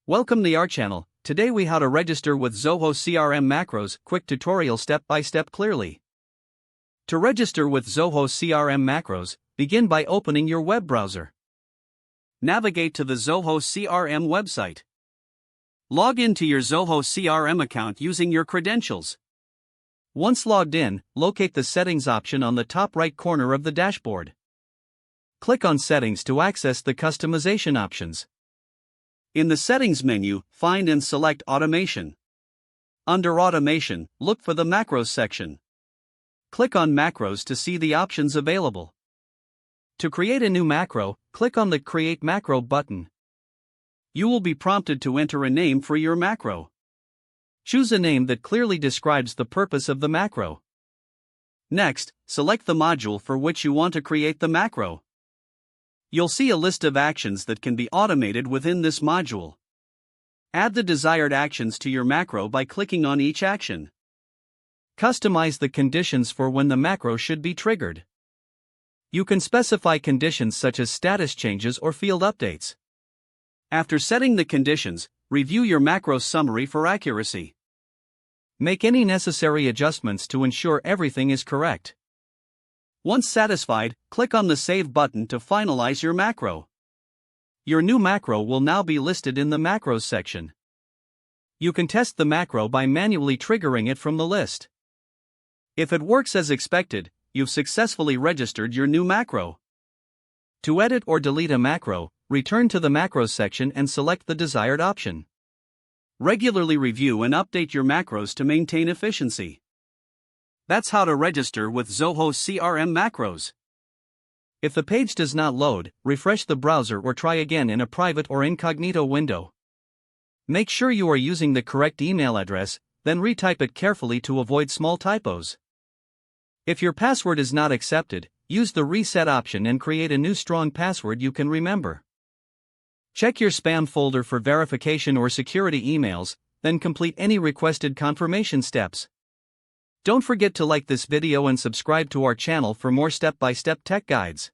Welcome to our channel. Today we how to register with Zoho CRM macros, quick tutorial step by step clearly. To register with Zoho CRM macros, begin by opening your web browser. Navigate to the Zoho CRM website. Log into your Zoho CRM account using your credentials. Once logged in, locate the settings option on the top right corner of the dashboard. Click on Settings to access the customization options. In the Settings menu, find and select Automation. Under Automation, look for the Macros section. Click on Macros to see the options available. To create a new macro, click on the Create Macro button. You will be prompted to enter a name for your macro. Choose a name that clearly describes the purpose of the macro. Next, select the module for which you want to create the macro. You'll see a list of actions that can be automated within this module. Add the desired actions to your macro by clicking on each action. Customize the conditions for when the macro should be triggered. You can specify conditions such as status changes or field updates. After setting the conditions, review your macro summary for accuracy. Make any necessary adjustments to ensure everything is correct. Once satisfied, click on the Save button to finalize your macro. Your new macro will now be listed in the Macros section. You can test the macro by manually triggering it from the list. If it works as expected, you've successfully registered your new macro. To edit or delete a macro, return to the Macros section and select the desired option. Regularly review and update your macros to maintain efficiency. That's how to register with Zoho CRM macros. If the page does not load, refresh the browser or try again in a private or incognito window. Make sure you are using the correct email address, then retype it carefully to avoid small typos. If your password is not accepted, use the reset option and create a new strong password you can remember. Check your spam folder for verification or security emails, then complete any requested confirmation steps. Don't forget to like this video and subscribe to our channel for more step-by-step tech guides.